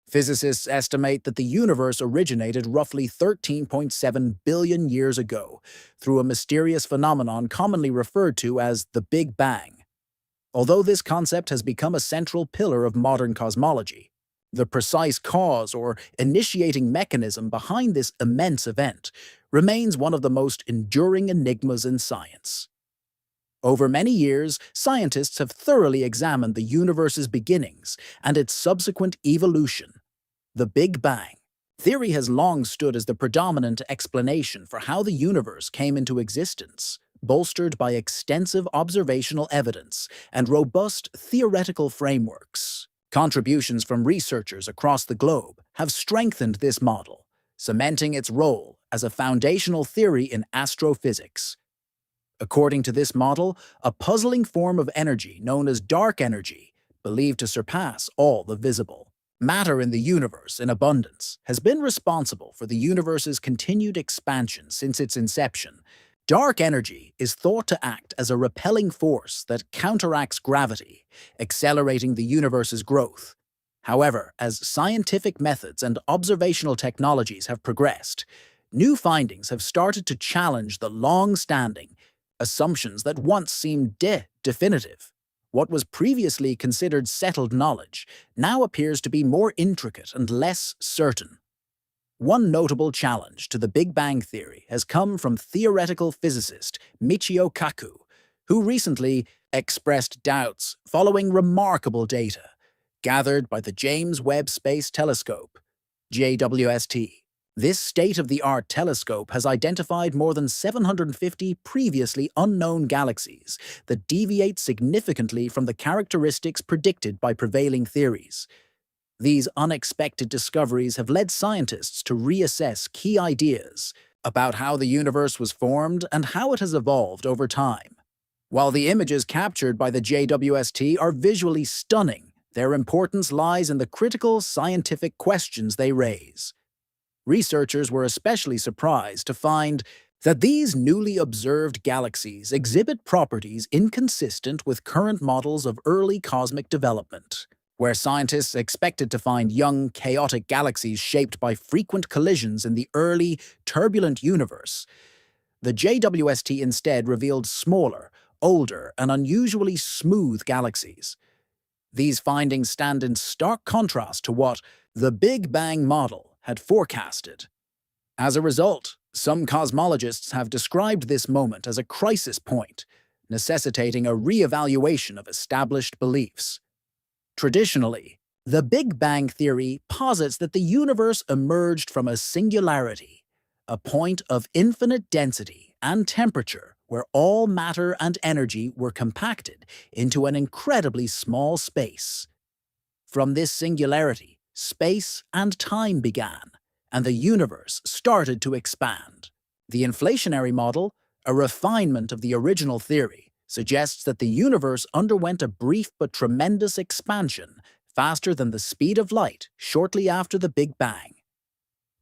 Physicists estimate that the universe originated roughly 13.7 billion years ago through a mysterious phenomenon commonly referred to as the Big Bang. Although this concept has become a central pillar of modern cosmology, the precise cause or initiating mechanism behind this immense event remains one of the most enduring enigmas in science. Over many years, scientists have thoroughly examined the universe's beginnings and its subsequent evolution. The Big Bang theory has long stood as the predominant explanation for how the universe came into existence, bolstered by extensive observational evidence and robust theoretical frameworks. Contributions from researchers across the globe have strengthened this model, cementing its role as a foundational theory in astrophysics. According to this model, a puzzling form of energy known as dark energy, believed to surpass all the visible matter in the universe in abundance, has been responsible for the universe's continued expansion since its inception. Dark energy is thought to act as a repelling force that counteracts gravity, accelerating the universe's growth. However, as scientific methods and observational technologies have progressed, new findings have started to challenge the long-standing assumptions that once seemed definitive. What was previously considered settled knowledge now appears to be more intricate and less certain. One notable challenge to the Big Bang theory has come from theoretical physicist Michio Kaku, who recently expressed doubts following remarkable data gathered by the James Webb Space Telescope, JWST. This state-of-the-art telescope has identified more than 750 previously unknown galaxies that deviate significantly from the characteristics predicted by prevailing theories. These unexpected discoveries have led scientists to reassess key ideas about how the universe was formed and how it has evolved over time. While the images captured by the JWST are visually stunning, their importance lies in the critical scientific questions they raise. Researchers were especially surprised to find that these newly observed galaxies exhibit properties inconsistent with current models of early cosmic development. Where scientists expected to find young, chaotic galaxies shaped by frequent collisions in the early, turbulent universe, the JWST instead revealed smaller, older, and unusually smooth galaxies. These findings stand in stark contrast to what the Big Bang model had forecasted. As a result, some cosmologists have described this moment as a crisis point, necessitating a re-evaluation of established beliefs. Traditionally, the Big Bang theory posits that the universe emerged from a singularity, a point of infinite density and temperature where all matter and energy were compacted into an incredibly small space. From this singularity, space and time began, and the universe started to expand. The inflationary model, a refinement of the original theory, suggests that the universe underwent a brief but tremendous expansion, faster than the speed of light, shortly after the Big Bang.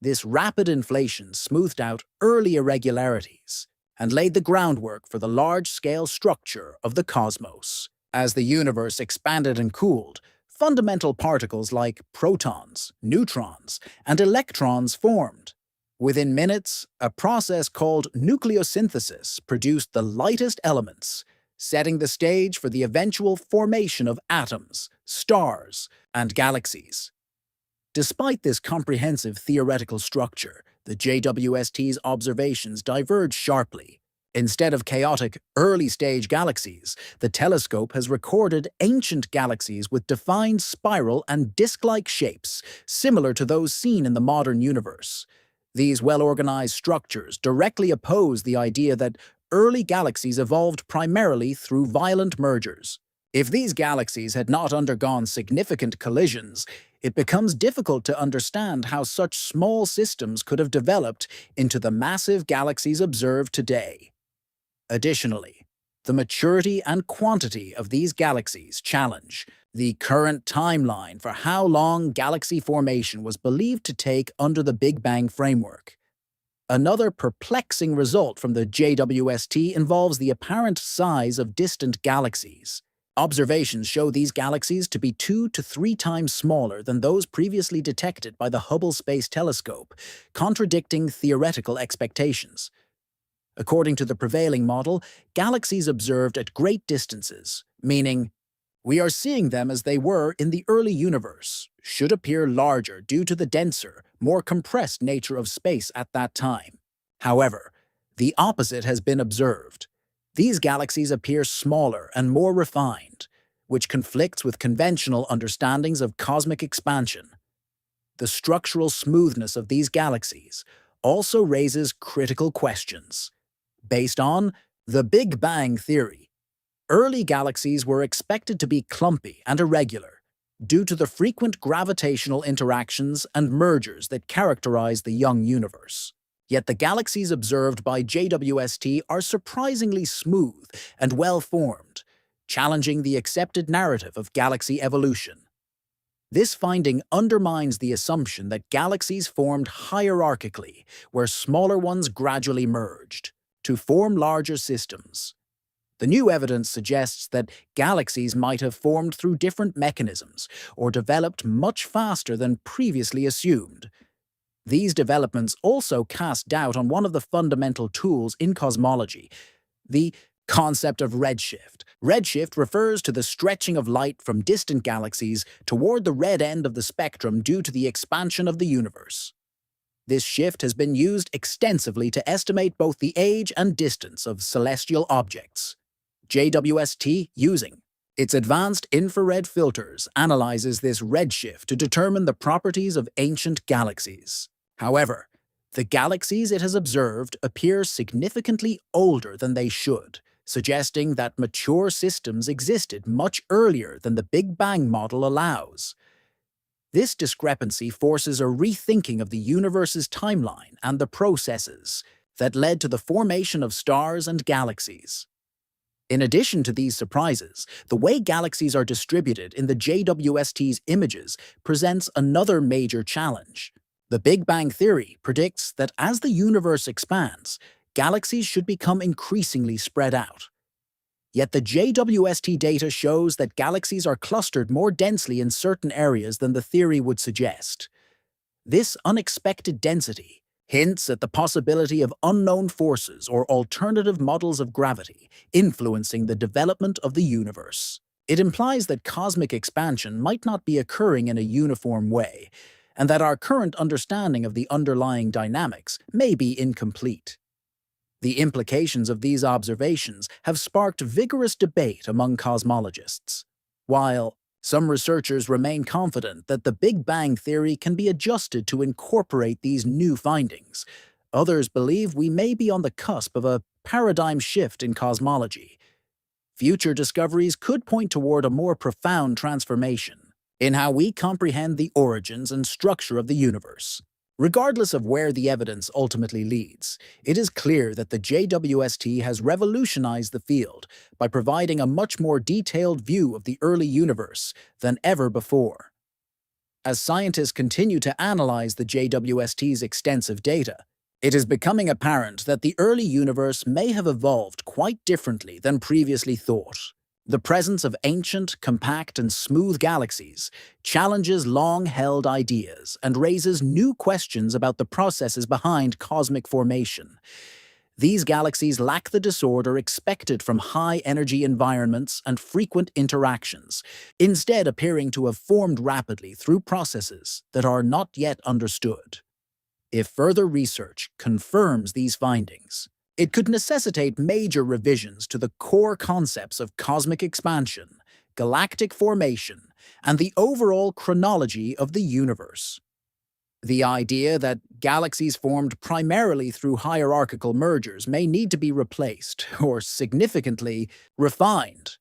This rapid inflation smoothed out early irregularities and laid the groundwork for the large-scale structure of the cosmos. As the universe expanded and cooled, fundamental particles like protons, neutrons, and electrons formed. Within minutes, a process called nucleosynthesis produced the lightest elements, setting the stage for the eventual formation of atoms, stars, and galaxies. Despite this comprehensive theoretical structure, the JWST's observations diverge sharply. Instead of chaotic, early-stage galaxies, the telescope has recorded ancient galaxies with defined spiral and disk-like shapes, similar to those seen in the modern universe. These well-organized structures directly oppose the idea that early galaxies evolved primarily through violent mergers. If these galaxies had not undergone significant collisions, it becomes difficult to understand how such small systems could have developed into the massive galaxies observed today. Additionally, the maturity and quantity of these galaxies challenge the current timeline for how long galaxy formation was believed to take under the Big Bang framework. Another perplexing result from the JWST involves the apparent size of distant galaxies. Observations show these galaxies to be 2 to 3 times smaller than those previously detected by the Hubble Space Telescope, contradicting theoretical expectations. According to the prevailing model, galaxies observed at great distances, meaning we are seeing them as they were in the early universe, should appear larger due to the denser, more compressed nature of space at that time. However, the opposite has been observed. These galaxies appear smaller and more refined, which conflicts with conventional understandings of cosmic expansion. The structural smoothness of these galaxies also raises critical questions. Based on the Big Bang theory, early galaxies were expected to be clumpy and irregular due to the frequent gravitational interactions and mergers that characterize the young universe. Yet the galaxies observed by JWST are surprisingly smooth and well-formed, challenging the accepted narrative of galaxy evolution. This finding undermines the assumption that galaxies formed hierarchically, where smaller ones gradually merged to form larger systems. The new evidence suggests that galaxies might have formed through different mechanisms or developed much faster than previously assumed. These developments also cast doubt on one of the fundamental tools in cosmology, the concept of redshift. Redshift refers to the stretching of light from distant galaxies toward the red end of the spectrum due to the expansion of the universe. This shift has been used extensively to estimate both the age and distance of celestial objects. JWST, using its advanced infrared filters, analyzes this redshift to determine the properties of ancient galaxies. However, the galaxies it has observed appear significantly older than they should, suggesting that mature systems existed much earlier than the Big Bang model allows. This discrepancy forces a rethinking of the universe's timeline and the processes that led to the formation of stars and galaxies. In addition to these surprises, the way galaxies are distributed in the JWST's images presents another major challenge. The Big Bang theory predicts that as the universe expands, galaxies should become increasingly spread out. Yet the JWST data shows that galaxies are clustered more densely in certain areas than the theory would suggest. This unexpected density hints at the possibility of unknown forces or alternative models of gravity influencing the development of the universe. It implies that cosmic expansion might not be occurring in a uniform way, and that our current understanding of the underlying dynamics may be incomplete. The implications of these observations have sparked vigorous debate among cosmologists. While some researchers remain confident that the Big Bang theory can be adjusted to incorporate these new findings, others believe we may be on the cusp of a paradigm shift in cosmology. Future discoveries could point toward a more profound transformation in how we comprehend the origins and structure of the universe. Regardless of where the evidence ultimately leads, it is clear that the JWST has revolutionized the field by providing a much more detailed view of the early universe than ever before. As scientists continue to analyze the JWST's extensive data, it is becoming apparent that the early universe may have evolved quite differently than previously thought. The presence of ancient, compact, and smooth galaxies challenges long-held ideas and raises new questions about the processes behind cosmic formation. These galaxies lack the disorder expected from high-energy environments and frequent interactions, instead appearing to have formed rapidly through processes that are not yet understood. If further research confirms these findings, it could necessitate major revisions to the core concepts of cosmic expansion, galactic formation, and the overall chronology of the universe. The idea that galaxies formed primarily through hierarchical mergers may need to be replaced or significantly refined.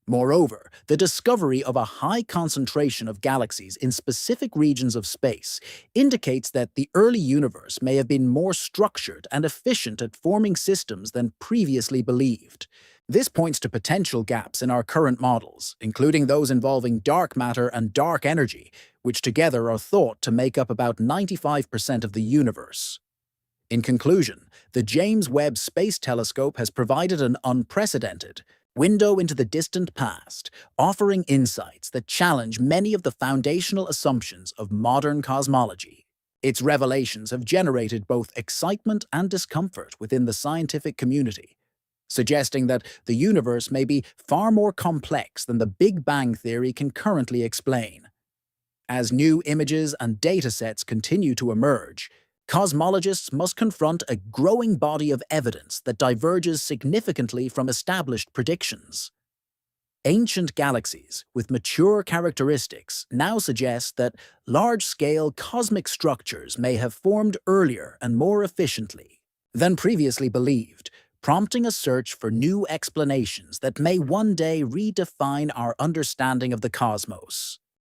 Moreover, the discovery of a high concentration of galaxies in specific regions of space indicates that the early universe may have been more structured and efficient at forming systems than previously believed. This points to potential gaps in our current models, including those involving dark matter and dark energy, which together are thought to make up about 95% of the universe. In conclusion, the James Webb Space Telescope has provided an unprecedented, window into the distant past, offering insights that challenge many of the foundational assumptions of modern cosmology. Its revelations have generated both excitement and discomfort within the scientific community, suggesting that the universe may be far more complex than the Big Bang theory can currently explain. As new images and datasets continue to emerge, cosmologists must confront a growing body of evidence that diverges significantly from established predictions. Ancient galaxies with mature characteristics now suggest that large-scale cosmic structures may have formed earlier and more efficiently than previously believed, prompting a search for new explanations that may one day redefine our understanding of the cosmos.